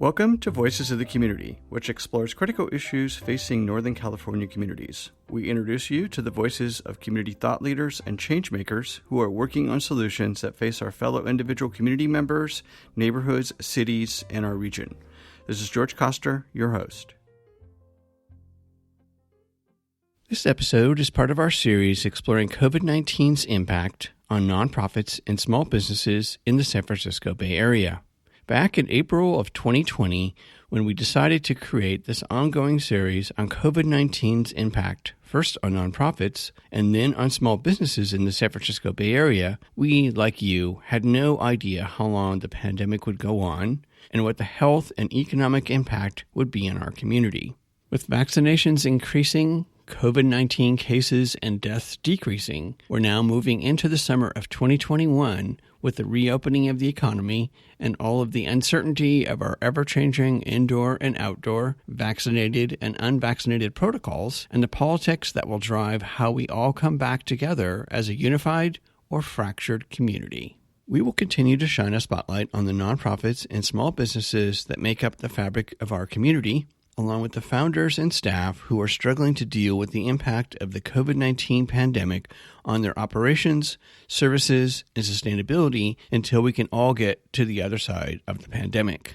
Welcome to Voices of the Community, which explores critical issues facing Northern California communities. We introduce you to the voices of community thought leaders and change makers who are working on solutions that face our fellow individual community members, neighborhoods, cities, and our region. This is George Koster, your host. This episode is part of our series exploring COVID-19's impact on nonprofits and small businesses in the San Francisco Bay Area. Back in April of 2020, when we decided to create this ongoing series on COVID-19's impact, first on nonprofits and then on small businesses in the San Francisco Bay Area, we, like you, had no idea how long the pandemic would go on and what the health and economic impact would be in our community. With vaccinations increasing, COVID-19 cases and deaths decreasing, we're now moving into the summer of 2021 with the reopening of the economy and all of the uncertainty of our ever-changing indoor and outdoor, vaccinated and unvaccinated protocols, and the politics that will drive how we all come back together as a unified or fractured community. We will continue to shine a spotlight on the nonprofits and small businesses that make up the fabric of our community, along with the founders and staff who are struggling to deal with the impact of the COVID-19 pandemic on their operations, services, and sustainability until we can all get to the other side of the pandemic.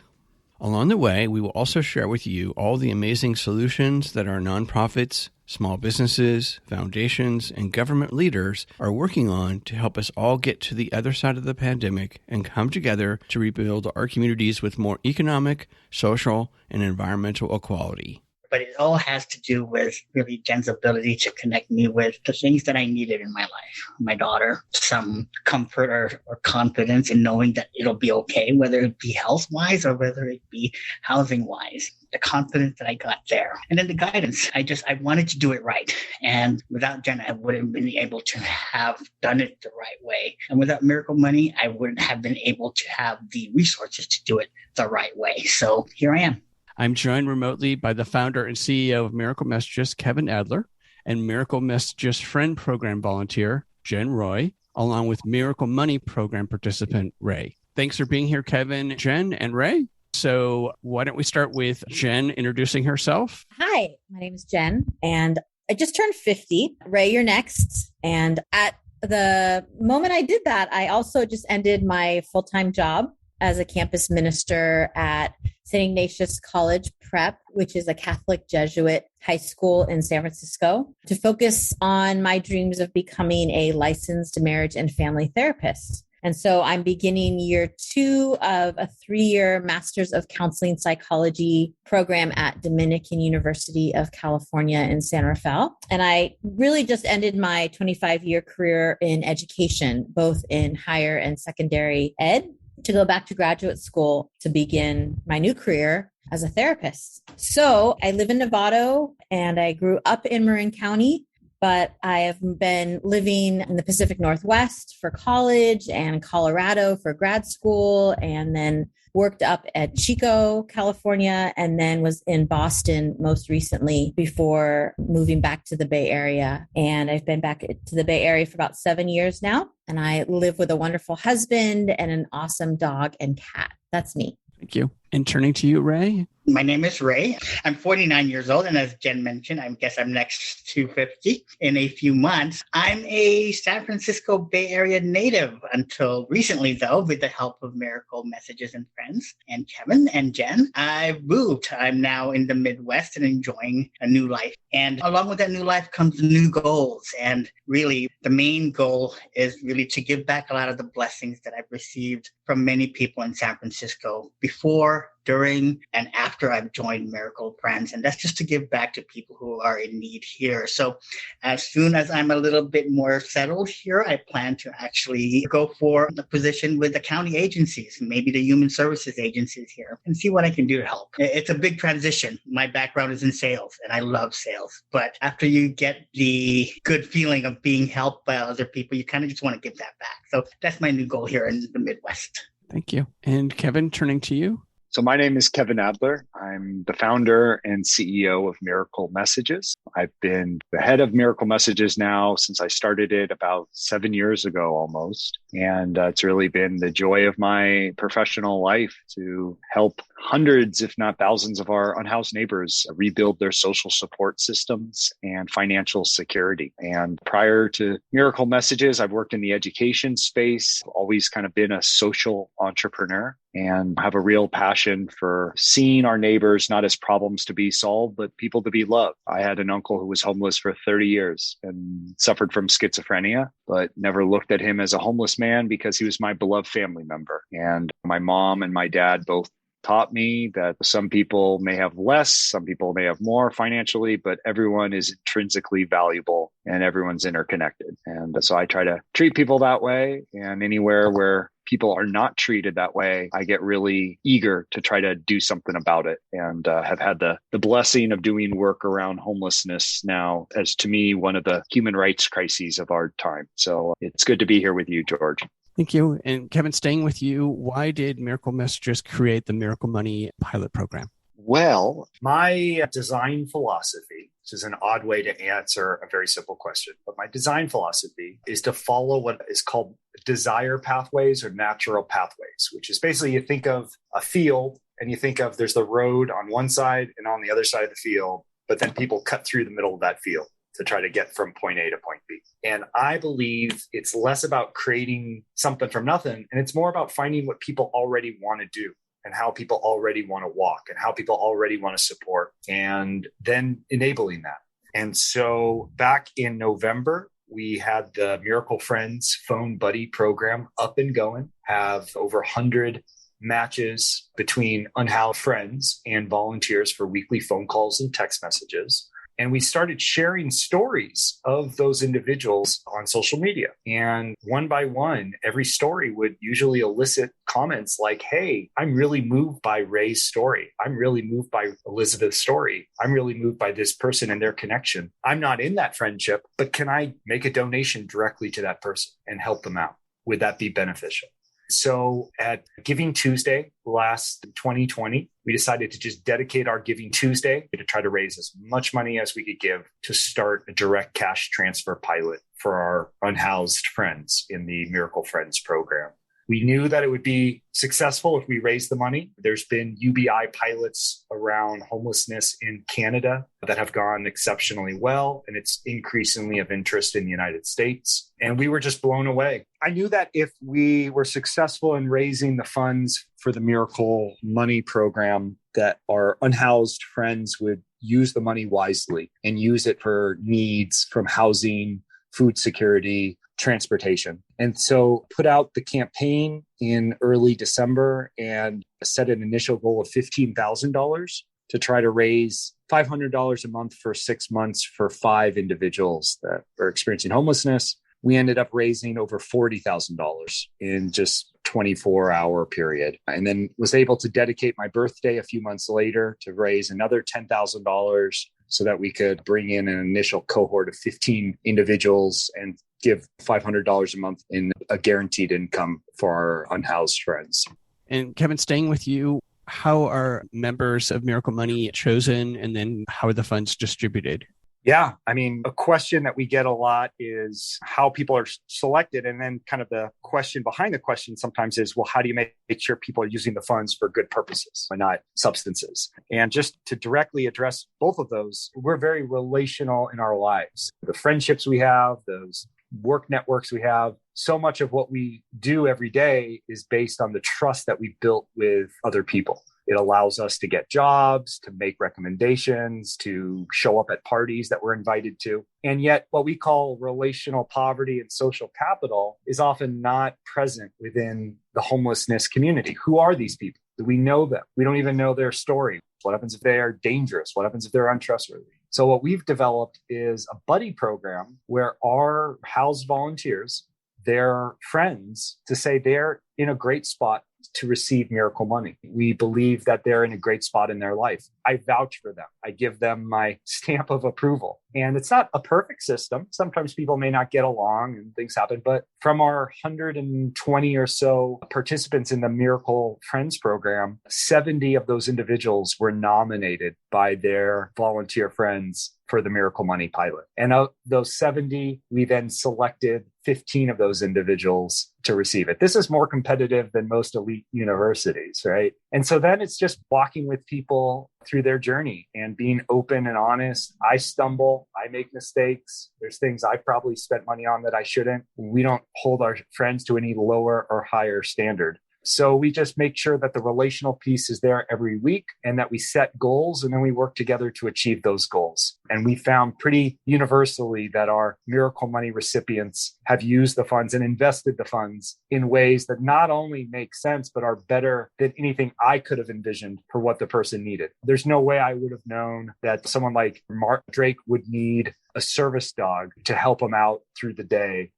Along the way, we will also share with you all the amazing solutions that our nonprofits, small businesses, foundations, and government leaders are working on to help us all get to the other side of the pandemic and come together to rebuild our communities with more economic, social, and environmental equality. But it all has to do with really Jen's ability to connect me with the things that I needed in my life. My daughter, some comfort or confidence in knowing that it'll be okay, whether it be health-wise or whether it be housing-wise. The confidence that I got there. And then the guidance. I wanted to do it right. And without Jen, I wouldn't have been able to have done it the right way. And without Miracle Money, I wouldn't have been able to have the resources to do it the right way. So here I am. I'm joined remotely by the founder and CEO of Miracle Messages, Kevin Adler, and Miracle Messages Friend Program volunteer, Jen Roy, along with Miracle Money Program participant, Ray. Thanks for being here, Kevin, Jen, and Ray. So why don't we start with Jen introducing herself? Hi, my name is Jen, and I just turned 50. Ray, you're next. And at the moment I did that, I also just ended my full-time job as a campus minister at St. Ignatius College Prep, which is a Catholic Jesuit high school in San Francisco, to focus on my dreams of becoming a licensed marriage and family therapist. And so I'm beginning year 2 of a 3-year Master's of Counseling Psychology program at Dominican University of California in San Rafael. And I really just ended my 25-year career in education, both in higher and secondary ed, to go back to graduate school to begin my new career as a therapist. So I live in Novato and I grew up in Marin County, but I have been living in the Pacific Northwest for college and Colorado for grad school, and then worked up at Chico, California, and then was in Boston most recently before moving back to the Bay Area. And I've been back to the Bay Area for about 7 years now. And I live with a wonderful husband and an awesome dog and cat. That's me. Thank you. And turning to you, Ray. My name is Ray. I'm 49 years old. And as Jen mentioned, I guess I'm next to 50 in a few months. I'm a San Francisco Bay Area native until recently, though, with the help of Miracle Messages and Friends and Kevin and Jen. I moved. I'm now in the Midwest and enjoying a new life. And along with that new life comes new goals. And really, the main goal is really to give back a lot of the blessings that I've received from many people in San Francisco before, during, and after I've joined Miracle Friends. And that's just to give back to people who are in need here. So as soon as I'm a little bit more settled here, I plan to actually go for a position with the county agencies, maybe the human services agencies here, and see what I can do to help. It's a big transition. My background is in sales, and I love sales. But after you get the good feeling of being helped by other people, you kind of just want to give that back. So that's my new goal here in the Midwest. Thank you. And Kevin, turning to you. So my name is Kevin Adler. I'm the founder and CEO of Miracle Messages. I've been the head of Miracle Messages now since I started it about 7 years ago almost. And it's really been the joy of my professional life to help hundreds, if not thousands of our unhoused neighbors rebuild their social support systems and financial security. And prior to Miracle Messages, I've worked in the education space, always kind of been a social entrepreneur and have a real passion for seeing our neighbors not as problems to be solved, but people to be loved. I had an uncle who was homeless for 30 years and suffered from schizophrenia, but never looked at him as a homeless man because he was my beloved family member. And my mom and my dad both taught me that some people may have less, some people may have more financially, but everyone is intrinsically valuable and everyone's interconnected. And so I try to treat people that way. And anywhere where people are not treated that way, I get really eager to try to do something about it, and have had the blessing of doing work around homelessness now as, to me, one of the human rights crises of our time. So it's good to be here with you, George. Thank you. And Kevin, staying with you, why did Miracle Messages create the Miracle Money pilot program? Well, my design philosophy, which is an odd way to answer a very simple question, but my design philosophy is to follow what is called desire pathways or natural pathways, which is basically you think of a field and you think of there's the road on one side and on the other side of the field, but then people cut through the middle of that field to try to get from point A to point B. And I believe it's less about creating something from nothing, and it's more about finding what people already want to do and how people already want to walk and how people already want to support, and then enabling that. And so back in November, we had the Miracle Friends Phone Buddy program up and going, have over 100 matches between unhoused friends and volunteers for weekly phone calls and text messages. And we started sharing stories of those individuals on social media. And one by one, every story would usually elicit comments like, hey, I'm really moved by Ray's story. I'm really moved by Elizabeth's story. I'm really moved by this person and their connection. I'm not in that friendship, but can I make a donation directly to that person and help them out? Would that be beneficial? So at Giving Tuesday last 2020, we decided to just dedicate our Giving Tuesday to try to raise as much money as we could give to start a direct cash transfer pilot for our unhoused friends in the Miracle Friends program. We knew that it would be successful if we raised the money. There's been UBI pilots around homelessness in Canada that have gone exceptionally well, and it's increasingly of interest in the United States. And we were just blown away. I knew that if we were successful in raising the funds for the Miracle Money program, that our unhoused friends would use the money wisely and use it for needs from housing, food security, transportation. And so put out the campaign in early December and set an initial goal of $15,000 to try to raise $500 a month for 6 months for 5 individuals that are experiencing homelessness. We ended up raising over $40,000 in just 24-hour period, and then was able to dedicate my birthday a few months later to raise another $10,000 so that we could bring in an initial cohort of 15 individuals and give $500 a month in a guaranteed income for our unhoused friends. And Kevin, staying with you, how are members of Miracle Money chosen, and then how are the funds distributed? Yeah, I mean, a question that we get a lot is how people are selected. And then kind of the question behind the question sometimes is, well, how do you make sure people are using the funds for good purposes and not substances? And just to directly address both of those, we're very relational in our lives. The friendships we have, those work networks we have, so much of what we do every day is based on the trust that we built with other people. It allows us to get jobs, to make recommendations, to show up at parties that we're invited to. And yet what we call relational poverty and social capital is often not present within the homelessness community. Who are these people? Do we know them? We don't even know their story. What happens if they are dangerous? What happens if they're untrustworthy? So what we've developed is a buddy program where our housed volunteers, their friends, to say they're in a great spot to receive Miracle Money. We believe that they're in a great spot in their life. I vouch for them. I give them my stamp of approval. And it's not a perfect system. Sometimes people may not get along and things happen. But from our 120 or so participants in the Miracle Friends program, 70 of those individuals were nominated by their volunteer friends for the Miracle Money pilot. And of those 70, we then selected 15 of those individuals to receive it. This is more competitive than most elite universities, right? And so then it's just walking with people through their journey and being open and honest. I stumble, I make mistakes. There's things I probably spent money on that I shouldn't. We don't hold our friends to any lower or higher standard. So we just make sure that the relational piece is there every week and that we set goals and then we work together to achieve those goals. And we found pretty universally that our Miracle Money recipients have used the funds and invested the funds in ways that not only make sense, but are better than anything I could have envisioned for what the person needed. There's no way I would have known that someone like Mark Drake would need a service dog to help him out through the day.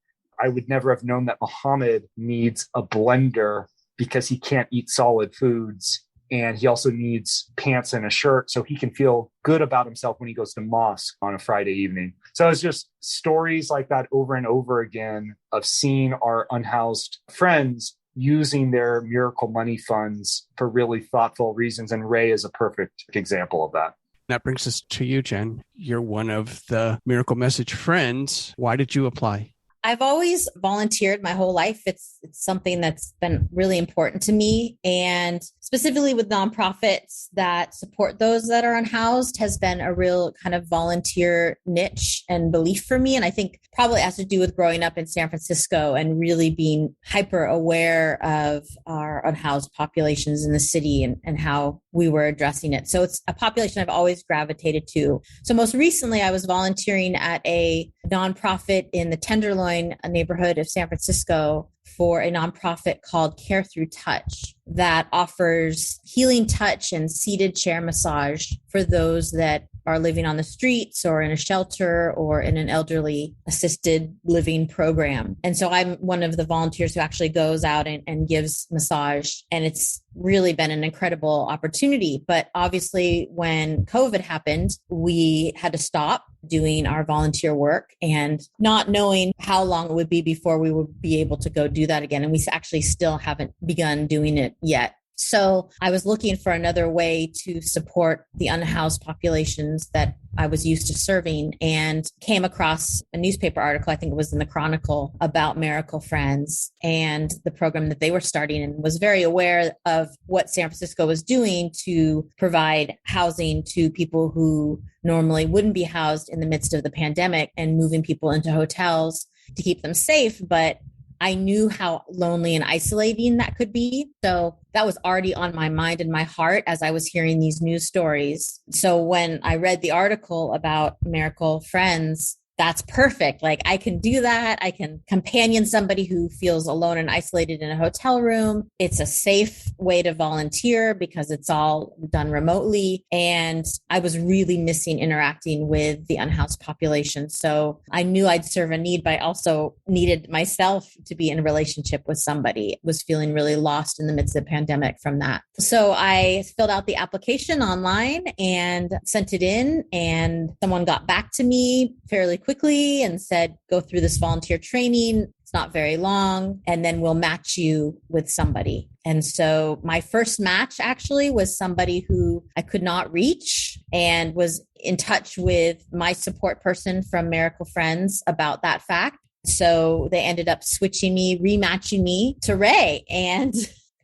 I would never have known that Muhammad needs a blender because he can't eat solid foods. And he also needs pants and a shirt so he can feel good about himself when he goes to mosque on a Friday evening. So it's just stories like that over and over again of seeing our unhoused friends using their Miracle Money funds for really thoughtful reasons. And Ray is a perfect example of that. That brings us to you, Jen. You're one of the Miracle Message friends. Why did you apply? I've always volunteered my whole life. It's something that's been really important to me. And specifically with nonprofits that support those that are unhoused has been a real kind of volunteer niche and belief for me. And I think probably has to do with growing up in San Francisco and really being hyper aware of our unhoused populations in the city and how we were addressing it. So it's a population I've always gravitated to. So most recently, I was volunteering at a nonprofit in the Tenderloin neighborhood of San Francisco for a nonprofit called Care Through Touch that offers healing touch and seated chair massage for those that are living on the streets or in a shelter or in an elderly assisted living program. And so I'm one of the volunteers who actually goes out and gives massage. And it's really been an incredible opportunity. But obviously, when COVID happened, we had to stop doing our volunteer work and not knowing how long it would be before we would be able to go do that again. And we actually still haven't begun doing it yet. So I was looking for another way to support the unhoused populations that I was used to serving and came across a newspaper article, I think it was in the Chronicle, about Miracle Friends and the program that they were starting, and was very aware of what San Francisco was doing to provide housing to people who normally wouldn't be housed in the midst of the pandemic and moving people into hotels to keep them safe. But I knew how lonely and isolating that could be. So that was already on my mind and my heart as I was hearing these news stories. So when I read the article about Miracle Friends, that's perfect. Like I can do that. I can companion somebody who feels alone and isolated in a hotel room. It's a safe way to volunteer because it's all done remotely. And I was really missing interacting with the unhoused population. So I knew I'd serve a need, but I also needed myself to be in a relationship with somebody. I was feeling really lost in the midst of the pandemic from that. So I filled out the application online and sent it in, and someone got back to me fairly quickly and said, go through this volunteer training. It's not very long, and then we'll match you with somebody. And so my first match actually was somebody who I could not reach and was in touch with my support person from Miracle Friends about that fact. So they ended up switching me, rematching me to Ray. And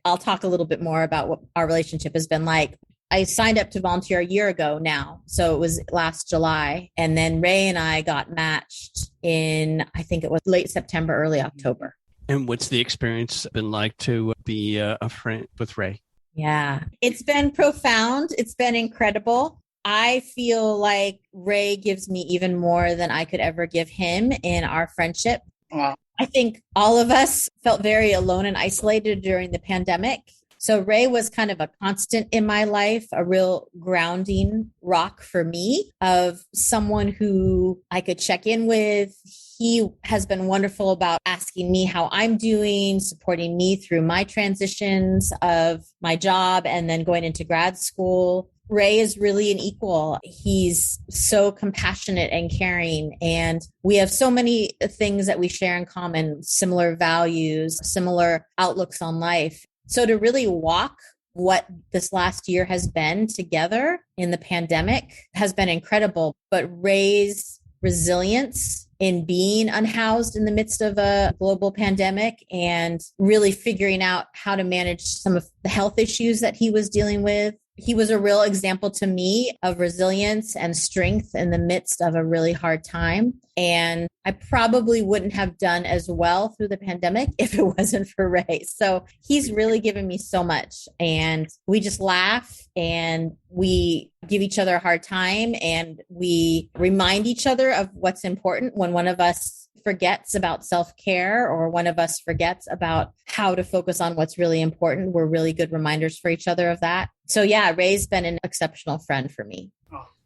I'll talk a little bit more about what our relationship has been like. I signed up to volunteer a year ago now. So it was last July. And then Ray and I got matched in, I think it was late September, early October. And what's the experience been like to be a friend with Ray? Yeah, it's been profound. It's been incredible. I feel like Ray gives me even more than I could ever give him in our friendship. Wow. I think all of us felt very alone and isolated during the pandemic. So Ray was kind of a constant in my life, a real grounding rock for me, of someone who I could check in with. he has been wonderful about asking me how I'm doing, supporting me through my transitions of my job and then going into grad school. Ray is really an equal. He's so compassionate and caring. And we have so many things that we share in common, similar values, similar outlooks on life. So to really walk what this last year has been together in the pandemic has been incredible. But Ray's resilience in being unhoused in the midst of a global pandemic and really figuring out how to manage some of the health issues that he was dealing with. He was a real example to me of resilience and strength in the midst of a really hard time. And I probably wouldn't have done as well through the pandemic if it wasn't for Ray. So he's really given me so much. And we just laugh and we give each other a hard time and we remind each other of what's important when one of us forgets about self-care or one of us forgets about how to focus on what's really important. We're really good reminders for each other of that. So yeah, Ray's been an exceptional friend for me.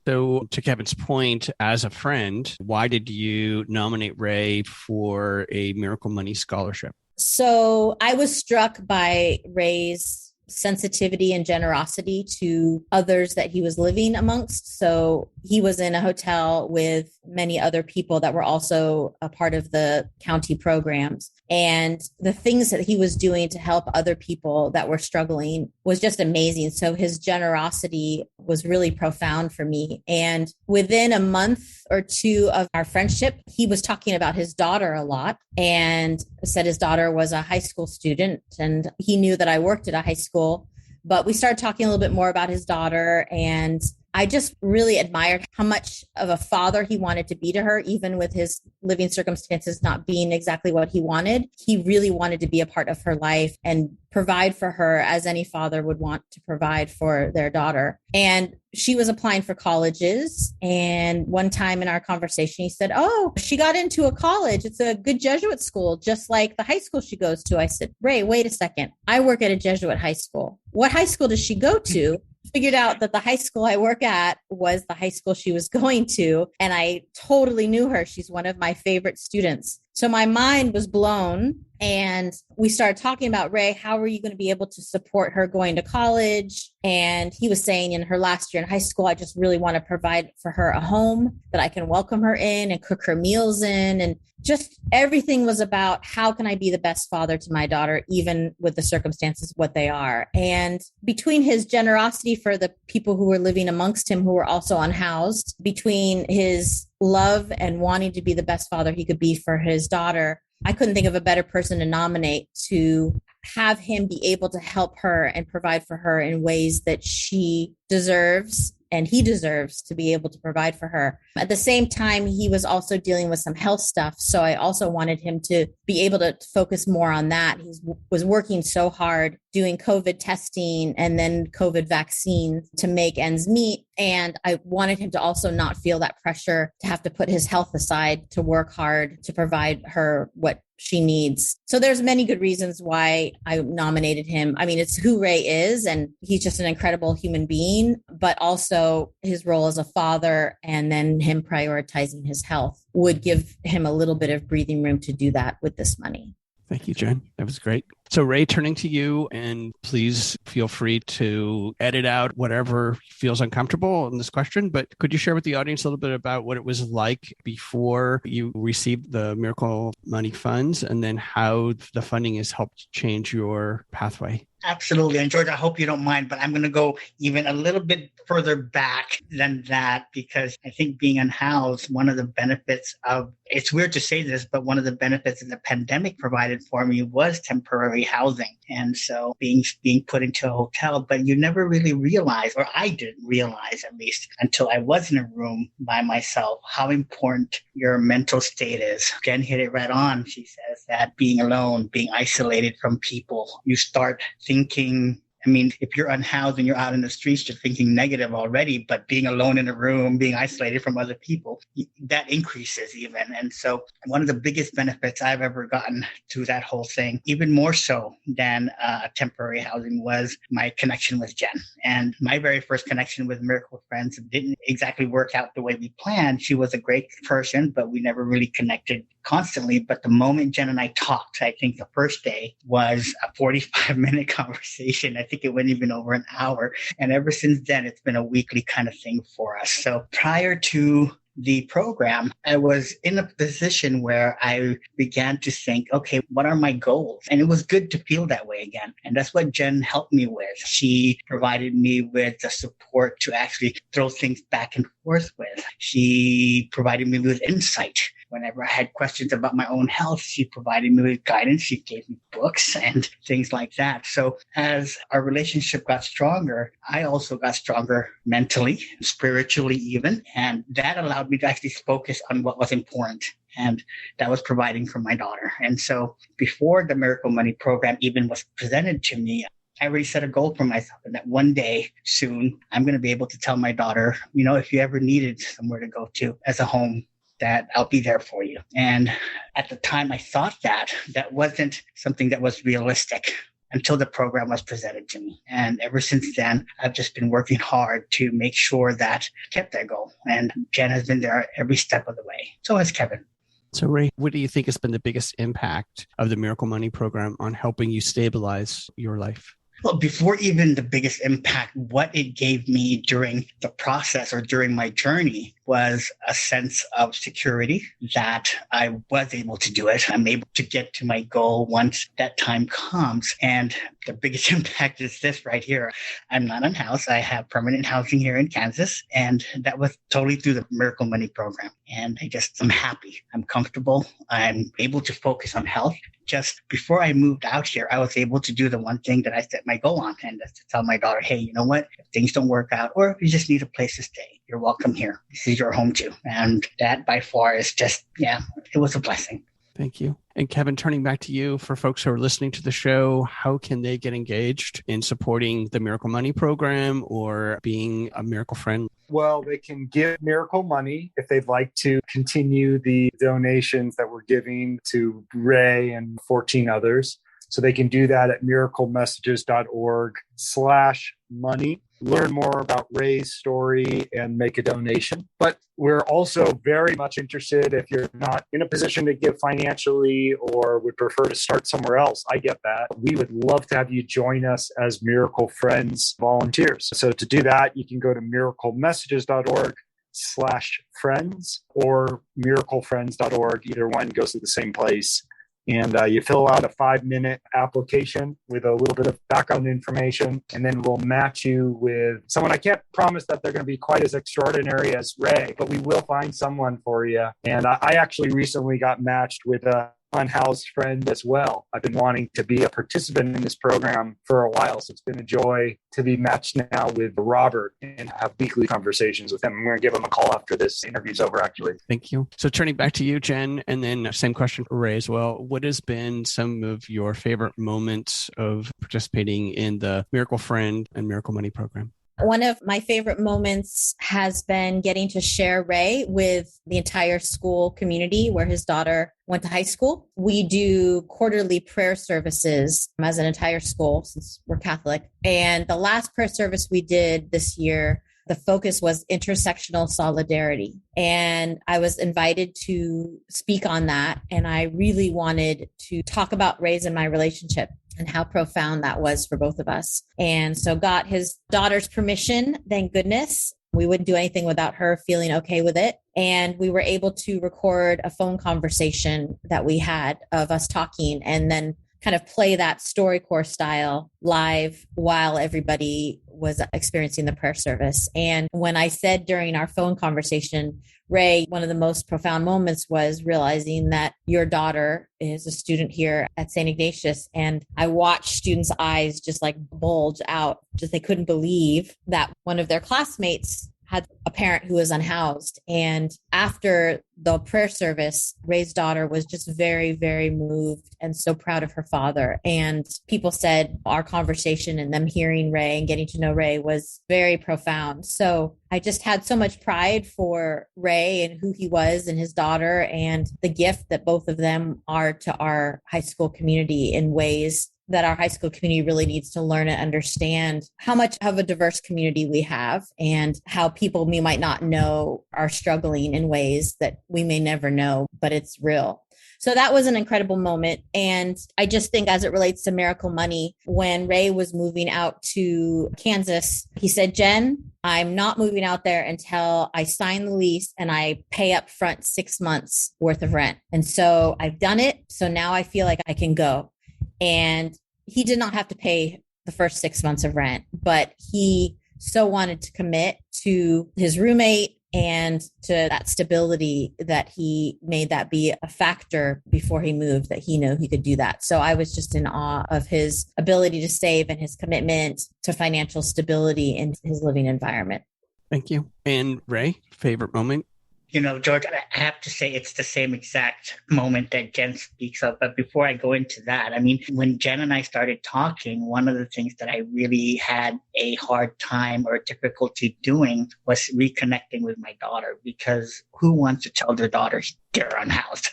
So to Kevin's point, as a friend, why did you nominate Ray for a Miracle Money scholarship? So I was struck by Ray's sensitivity and generosity to others that he was living amongst. So he was in a hotel with many other people that were also a part of the county programs. And the things that he was doing to help other people that were struggling was just amazing. So his generosity was really profound for me. And within a month or two of our friendship, he was talking about his daughter a lot and said his daughter was a high school student. And he knew that I worked at a high school, but we started talking a little bit more about his daughter. And I just really admired how much of a father he wanted to be to her, even with his living circumstances not being exactly what he wanted. He really wanted to be a part of her life and provide for her as any father would want to provide for their daughter. And she was applying for colleges. And one time in our conversation, he said, "Oh, she got into a college. It's a good Jesuit school, just like the high school she goes to." I said, "Ray, wait a second. I work at a Jesuit high school. What high school does she go to?" Figured out that the high school I work at was the high school she was going to. And I totally knew her. She's one of my favorite students. So my mind was blown. And we started talking about, Ray, how are you going to be able to support her going to college? And he was saying in her last year in high school, I just really want to provide for her a home that I can welcome her in and cook her meals in. And just everything was about how can I be the best father to my daughter, even with the circumstances, what they are. And between his generosity for the people who were living amongst him, who were also unhoused, between his love and wanting to be the best father he could be for his daughter, I couldn't think of a better person to nominate to have him be able to help her and provide for her in ways that she deserves and he deserves to be able to provide for her. At the same time, he was also dealing with some health stuff. So I also wanted him to be able to focus more on that. He was working so hard doing COVID testing and then COVID vaccine to make ends meet. And I wanted him to also not feel that pressure to have to put his health aside to work hard to provide her what she needs. So there's many good reasons why I nominated him. I mean, it's who Ray is, and he's just an incredible human being, but also his role as a father and then him prioritizing his health would give him a little bit of breathing room to do that with this money. Thank you, Jen. That was great. So Ray, turning to you, and please feel free to edit out whatever feels uncomfortable in this question, but could you share with the audience a little bit about what it was like before you received the Miracle Money funds and then how the funding has helped change your pathway? Absolutely. And George, I hope you don't mind, but I'm going to go even a little bit further back than that, because I think being unhoused, one of the benefits of, it's weird to say this, but one of the benefits that the pandemic provided for me was temporary housing. And so being put into a hotel, but you never really realize, or I didn't realize at least until I was in a room by myself, how important your mental state is. Jen hit it right on. She says that being alone, being isolated from people, you start thinking, I mean, if you're unhoused and you're out in the streets, you're thinking negative already, but being alone in a room, being isolated from other people, that increases even. And so one of the biggest benefits I've ever gotten to that whole thing, even more so than temporary housing, was my connection with Jen. And my very first connection with Miracle Friends didn't exactly work out the way we planned. She was a great person, but we never really connected constantly, but the moment Jen and I talked, I think the first day was a 45-minute conversation. I think it went even over an hour. And ever since then, it's been a weekly kind of thing for us. So prior to the program, I was in a position where I began to think, okay, what are my goals? And it was good to feel that way again. And that's what Jen helped me with. She provided me with the support to actually throw things back and forth with. She provided me with insight. Whenever I had questions about my own health, she provided me with guidance. She gave me books and things like that. So as our relationship got stronger, I also got stronger mentally, spiritually even. And that allowed me to actually focus on what was important. And that was providing for my daughter. And so before the Miracle Money program even was presented to me, I already set a goal for myself, and that one day soon, I'm going to be able to tell my daughter, if you ever needed somewhere to go to as a home, that I'll be there for you. And at the time I thought that wasn't something that was realistic until the program was presented to me. And ever since then, I've just been working hard to make sure that I kept that goal. And Jen has been there every step of the way. So has Kevin. So Ray, what do you think has been the biggest impact of the Miracle Money program on helping you stabilize your life? Well, before even the biggest impact, what it gave me during the process or during my journey was a sense of security that I was able to do it. I'm able to get to my goal once that time comes. And the biggest impact is this right here. I'm not unhoused. I have permanent housing here in Kansas. And that was totally through the Miracle Money program. And I'm happy. I'm comfortable. I'm able to focus on health. Just before I moved out here, I was able to do the one thing that I set my goal on, and that's to tell my daughter, hey, you know what? If things don't work out, or if you just need a place to stay, you're welcome here. This is your home too. And that by far is just, it was a blessing. Thank you. And Kevin, turning back to you, for folks who are listening to the show, how can they get engaged in supporting the Miracle Money program or being a Miracle Friend? Well, they can give Miracle Money if they'd like to continue the donations that we're giving to Ray and 14 others. So they can do that at miraclemessages.org/money. Learn more about Ray's story and make a donation. But we're also very much interested if you're not in a position to give financially or would prefer to start somewhere else. I get that. We would love to have you join us as Miracle Friends volunteers. So to do that, you can go to miraclemessages.org/friends or miraclefriends.org. Either one goes to the same place. And you fill out a 5-minute application with a little bit of background information, and then we'll match you with someone. I can't promise that they're going to be quite as extraordinary as Ray, but we will find someone for you. And I actually recently got matched with a unhoused friend as well. I've been wanting to be a participant in this program for a while, so it's been a joy to be matched now with Robert and have weekly conversations with him. I'm going to give him a call after this interview's over, actually. Thank you. So turning back to you, Jen, and then same question for Ray as well. What has been some of your favorite moments of participating in the Miracle Friend and Miracle Money program? One of my favorite moments has been getting to share Ray with the entire school community where his daughter went to high school. We do quarterly prayer services as an entire school since we're Catholic. And the last prayer service we did this year, the focus was intersectional solidarity. And I was invited to speak on that. And I really wanted to talk about Ray's and my relationship and how profound that was for both of us. And so got his daughter's permission, thank goodness. We wouldn't do anything without her feeling okay with it. And we were able to record a phone conversation that we had of us talking and then kind of play that StoryCorps style live while everybody was experiencing the prayer service. And when I said during our phone conversation, Ray, one of the most profound moments was realizing that your daughter is a student here at St. Ignatius. And I watched students' eyes just like bulge out, just they couldn't believe that one of their classmates had a parent who was unhoused. And after the prayer service, Ray's daughter was just very, very moved and so proud of her father. And people said our conversation and them hearing Ray and getting to know Ray was very profound. So I just had so much pride for Ray and who he was and his daughter and the gift that both of them are to our high school community in ways that our high school community really needs to learn and understand how much of a diverse community we have and how people we might not know are struggling in ways that we may never know, but it's real. So that was an incredible moment. And I just think as it relates to Miracle Money, when Ray was moving out to Kansas, he said, Jen, I'm not moving out there until I sign the lease and I pay up front 6 months worth of rent. And so I've done it. So now I feel like I can go. And he did not have to pay the first 6 months of rent, but he so wanted to commit to his roommate and to that stability that he made that be a factor before he moved, that he knew he could do that. So I was just in awe of his ability to save and his commitment to financial stability in his living environment. Thank you. And Ray, favorite moment? George, I have to say it's the same exact moment that Jen speaks of. But before I go into that, when Jen and I started talking, one of the things that I really had a hard time or difficulty doing was reconnecting with my daughter, because who wants to tell their daughter they're unhoused?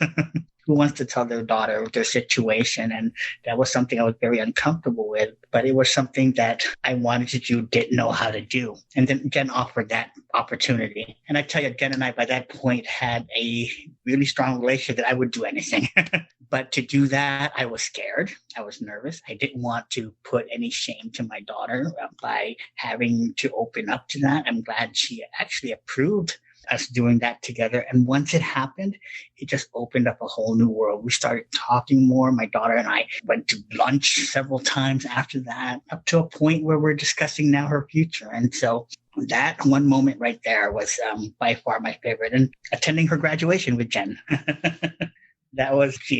Who wants to tell their daughter their situation? And that was something I was very uncomfortable with, but it was something that I wanted to do, didn't know how to do. And then Jen offered that opportunity. And I tell you, Jen and I, by that point, had a really strong relationship that I would do anything. But to do that, I was scared. I was nervous. I didn't want to put any shame to my daughter by having to open up to that. I'm glad she actually approved us doing that together. And once it happened, it just opened up a whole new world. We started talking more. My daughter and I went to lunch several times after that, up to a point where we're discussing now her future. And so that one moment right there was by far my favorite. And attending her graduation with Jen. I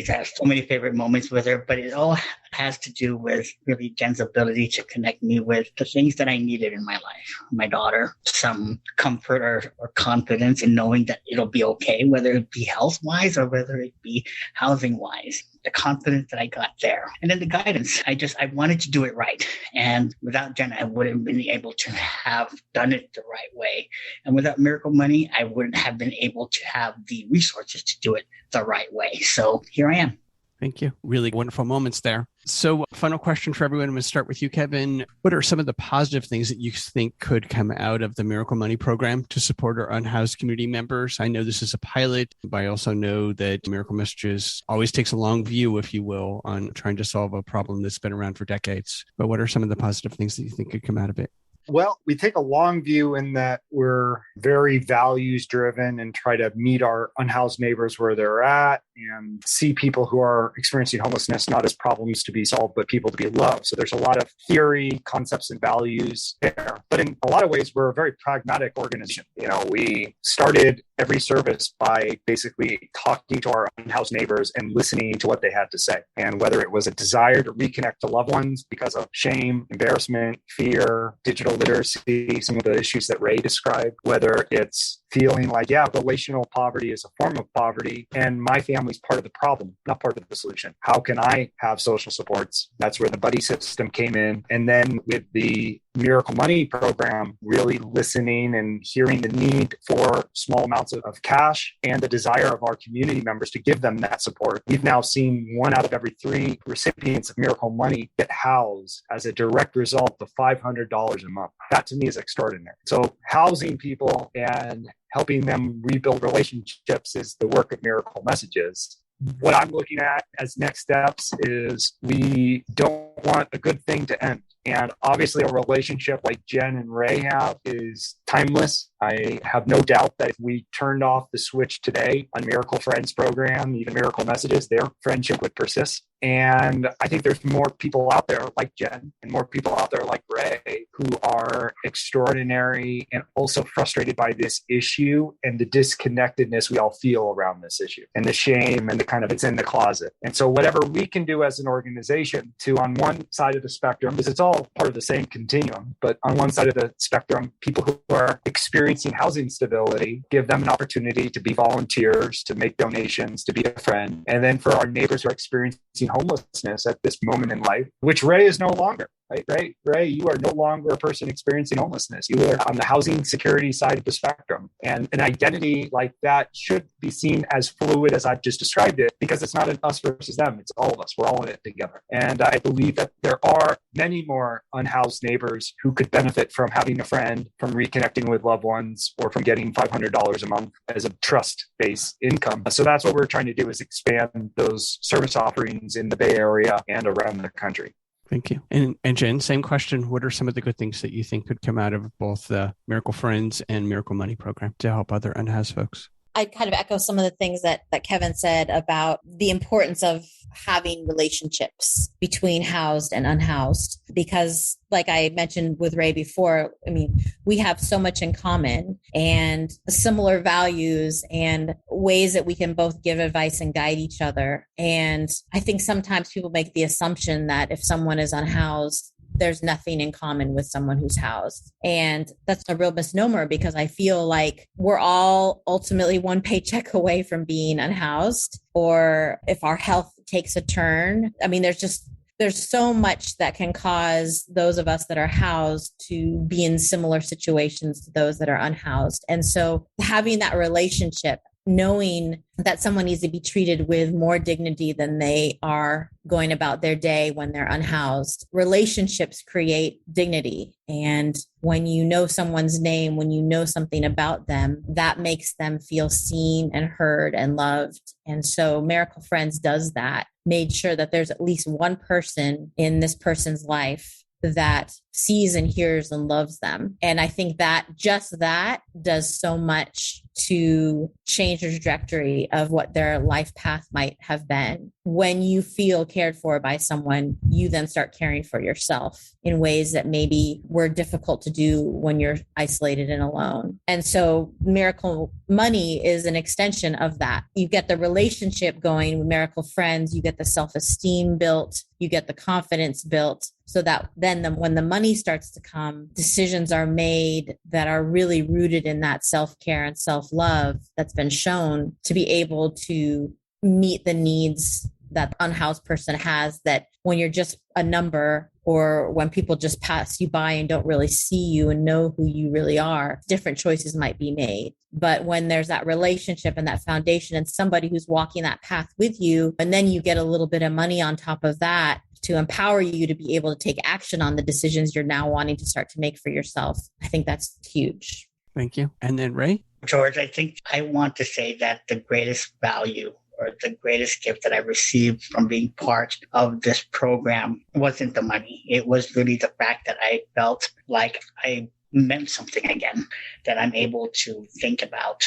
have so many favorite moments with her, but it all has to do with really Jen's ability to connect me with the things that I needed in my life. My daughter, some comfort or confidence in knowing that it'll be okay, whether it be health-wise or whether it be housing-wise. The confidence that I got there. And then the guidance. I wanted to do it right. And without Jen, I wouldn't have been able to have done it the right way. And without Miracle Money, I wouldn't have been able to have the resources to do it the right way. So here I am. Thank you. Really wonderful moments there. So final question for everyone. I'm going to start with you, Kevin. What are some of the positive things that you think could come out of the Miracle Money program to support our unhoused community members? I know this is a pilot, but I also know that Miracle Messages always takes a long view, if you will, on trying to solve a problem that's been around for decades. But what are some of the positive things that you think could come out of it? Well, we take a long view in that we're very values driven and try to meet our unhoused neighbors where they're at and see people who are experiencing homelessness not as problems to be solved, but people to be loved. So there's a lot of theory, concepts, and values there. But in a lot of ways, we're a very pragmatic organization. We started every service by basically talking to our unhoused neighbors and listening to what they had to say. And whether it was a desire to reconnect to loved ones because of shame, embarrassment, fear, digital literacy, some of the issues that Ray described, whether it's feeling like, relational poverty is a form of poverty and my family's part of the problem, not part of the solution. How can I have social supports? That's where the buddy system came in. And then with the Miracle Money program, really listening and hearing the need for small amounts of cash and the desire of our community members to give them that support. We've now seen 1 out of every 3 recipients of Miracle Money get housed as a direct result of $500 a month. That to me is extraordinary. So housing people and helping them rebuild relationships is the work of Miracle Messages. What I'm looking at as next steps is we don't want a good thing to end. And obviously a relationship like Jen and Ray have is timeless. I have no doubt that if we turned off the switch today on Miracle Friends program, even Miracle Messages, their friendship would persist. And I think there's more people out there like Jen and more people out there like Ray who are extraordinary and also frustrated by this issue and the disconnectedness we all feel around this issue and the shame and the kind of it's in the closet. And so whatever we can do as an organization to, on one side of the spectrum, because it's all part of the same continuum, but on one side of the spectrum, people who are experiencing housing stability, give them an opportunity to be volunteers, to make donations, to be a friend. And then for our neighbors who are experiencing homelessness at this moment in life, which Ray is no longer. right? Ray, you are no longer a person experiencing homelessness. You are on the housing security side of the spectrum. And an identity like that should be seen as fluid as I've just described it, because it's not an us versus them. It's all of us. We're all in it together. And I believe that there are many more unhoused neighbors who could benefit from having a friend, from reconnecting with loved ones, or from getting $500 a month as a trust-based income. So that's what we're trying to do, is expand those service offerings in the Bay Area and around the country. Thank you. And Jen, same question. What are some of the good things that you think could come out of both the Miracle Friends and Miracle Money program to help other unhoused folks? I kind of echo some of the things that Kevin said about the importance of having relationships between housed and unhoused, because like I mentioned with Ray before, I mean, we have so much in common and similar values and ways that we can both give advice and guide each other. And I think sometimes people make the assumption that if someone is unhoused, there's nothing in common with someone who's housed. And that's a real misnomer, because I feel like we're all ultimately one paycheck away from being unhoused, or if our health takes a turn. I mean, there's so much that can cause those of us that are housed to be in similar situations to those that are unhoused. And so having that relationship, knowing that someone needs to be treated with more dignity than they are going about their day when they're unhoused. Relationships create dignity. And when you know someone's name, when you know something about them, that makes them feel seen and heard and loved. And so Miracle Friends does that, made sure that there's at least one person in this person's life that sees and hears and loves them. And I think that just that does so much to change the trajectory of what their life path might have been. When you feel cared for by someone, you then start caring for yourself in ways that maybe were difficult to do when you're isolated and alone. And so Miracle Money is an extension of that. You get the relationship going with Miracle Friends, you get the self-esteem built, you get the confidence built, so that then when the money starts to come, decisions are made that are really rooted in that self-care and self-love that's been shown to be able to meet the needs that the unhoused person has, that when you're just a number, or when people just pass you by and don't really see you and know who you really are, different choices might be made. But when there's that relationship and that foundation and somebody who's walking that path with you, and then you get a little bit of money on top of that to empower you to be able to take action on the decisions you're now wanting to start to make for yourself, I think that's huge. Thank you. And then Ray? George, I think I want to say that the greatest value or the greatest gift that I received from being part of this program wasn't the money. It was really the fact that I felt like I meant something again, that I'm able to think about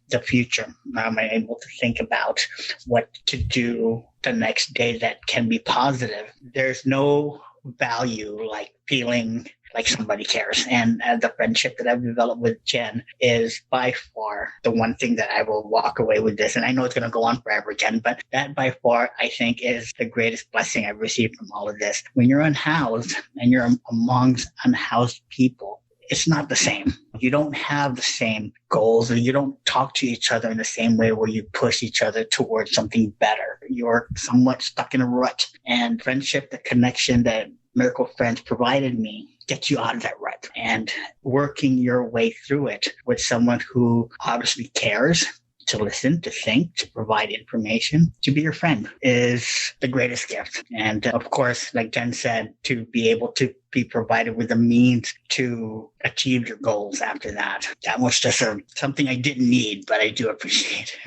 the future. I'm able to think about what to do the next day that can be positive. There's no value like feeling like somebody cares. And the friendship that I've developed with Jen is by far the one thing that I will walk away with this. And I know it's going to go on forever, Jen, but that by far, I think, is the greatest blessing I've received from all of this. When you're unhoused and you're amongst unhoused people, it's not the same. You don't have the same goals, or you don't talk to each other in the same way where you push each other towards something better. You're somewhat stuck in a rut. And friendship, the connection that Miracle Friends provided me, gets you out of that rut. And working your way through it with someone who obviously cares, to listen, to think, to provide information, to be your friend is the greatest gift. And of course, like Jen said, to be able to be provided with the means to achieve your goals after that. That was just something I didn't need, but I do appreciate.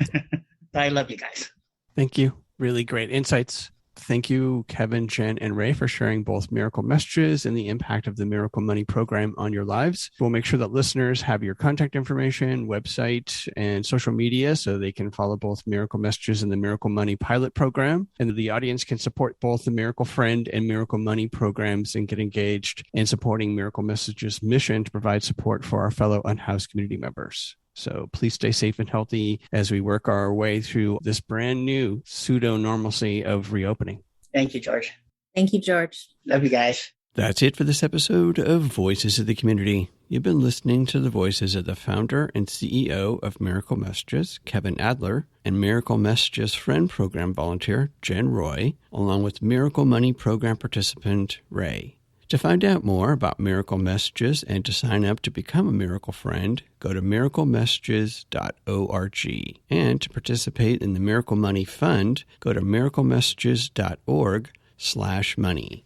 I love you guys. Thank you. Really great insights. Thank you, Kevin, Jen, and Ray, for sharing both Miracle Messages and the impact of the Miracle Money program on your lives. We'll make sure that listeners have your contact information, website, and social media so they can follow both Miracle Messages and the Miracle Money pilot program. And the audience can support both the Miracle Friend and Miracle Money programs and get engaged in supporting Miracle Messages' mission to provide support for our fellow unhoused community members. So please stay safe and healthy as we work our way through this brand new pseudo-normalcy of reopening. Thank you, George. Thank you, George. Love you guys. That's it for this episode of Voices of the Community. You've been listening to the voices of the founder and CEO of Miracle Messages, Kevin Adler, and Miracle Messages Friend Program volunteer, Jen Roy, along with Miracle Money Program participant, Ray. To find out more about Miracle Messages and to sign up to become a Miracle Friend, go to miraclemessages.org. And to participate in the Miracle Money Fund, go to miraclemessages.org/money.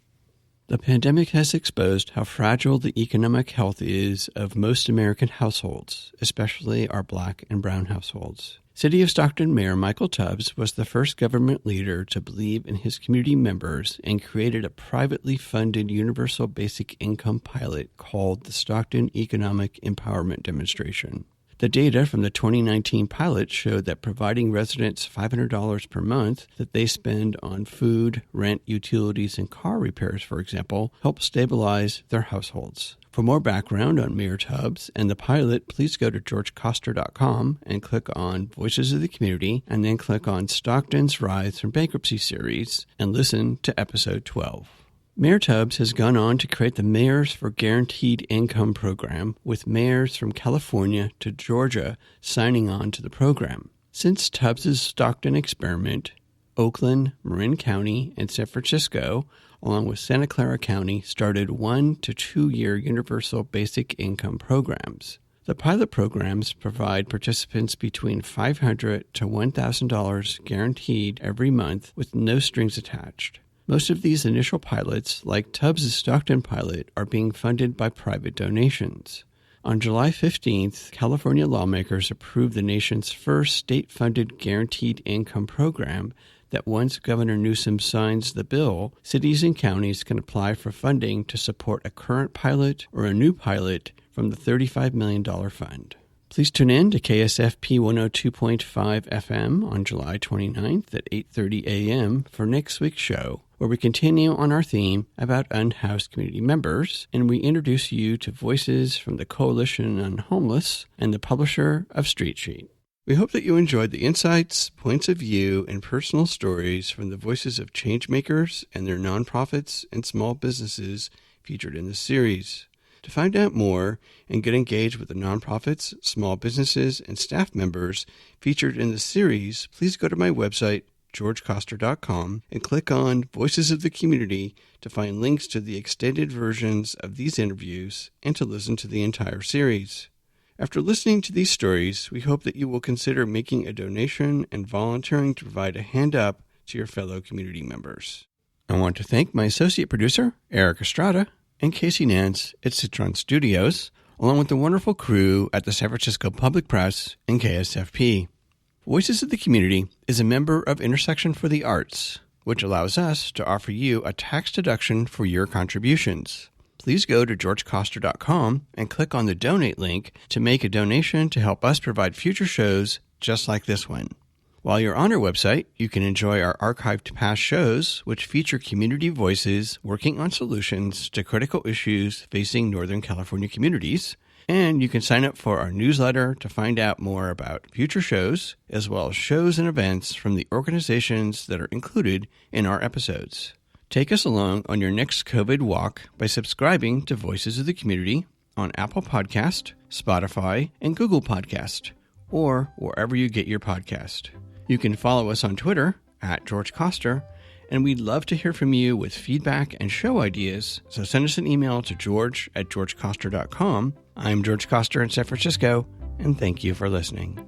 The pandemic has exposed how fragile the economic health is of most American households, especially our Black and brown households. City of Stockton Mayor Michael Tubbs was the first government leader to believe in his community members and created a privately funded universal basic income pilot called the Stockton Economic Empowerment Demonstration. The data from the 2019 pilot showed that providing residents $500 per month that they spend on food, rent, utilities, and car repairs, for example, helps stabilize their households. For more background on Mayor Tubbs and the pilot, please go to georgecoster.com and click on Voices of the Community, and then click on Stockton's Rise from Bankruptcy series and listen to episode 12. Mayor Tubbs has gone on to create the Mayors for Guaranteed Income program, with mayors from California to Georgia signing on to the program. Since Tubbs' Stockton experiment, Oakland, Marin County, and San Francisco, along with Santa Clara County, started 1 to 2 year universal basic income programs. The pilot programs provide participants between $500 to $1,000 guaranteed every month with no strings attached. Most of these initial pilots, like Tubbs' Stockton pilot, are being funded by private donations. On July 15th, California lawmakers approved the nation's first state-funded guaranteed income program that once Governor Newsom signs the bill, cities and counties can apply for funding to support a current pilot or a new pilot from the $35 million fund. Please tune in to KSFP 102.5 FM on July 29th at 8:30 a.m. for next week's show, where we continue on our theme about unhoused community members, and we introduce you to voices from the Coalition on Homeless and the publisher of Street Sheet. We hope that you enjoyed the insights, points of view, and personal stories from the voices of changemakers and their nonprofits and small businesses featured in this series. To find out more and get engaged with the nonprofits, small businesses, and staff members featured in the series, please go to my website, georgecoster.com, and click on Voices of the Community to find links to the extended versions of these interviews and to listen to the entire series. After listening to these stories, we hope that you will consider making a donation and volunteering to provide a hand up to your fellow community members. I want to thank my associate producer, Eric Estrada, and Casey Nance at Citron Studios, along with the wonderful crew at the San Francisco Public Press and KSFP. Voices of the Community is a member of Intersection for the Arts, which allows us to offer you a tax deduction for your contributions. Please go to georgecoster.com and click on the donate link to make a donation to help us provide future shows just like this one. While you're on our website, you can enjoy our archived past shows, which feature community voices working on solutions to critical issues facing Northern California communities. And you can sign up for our newsletter to find out more about future shows, as well as shows and events from the organizations that are included in our episodes. Take us along on your next COVID walk by subscribing to Voices of the Community on Apple Podcast, Spotify, and Google Podcast, or wherever you get your podcast. You can follow us on Twitter at George Coster, and we'd love to hear from you with feedback and show ideas, so send us an email to george@georgecoster.com. I'm George Coster in San Francisco, and thank you for listening.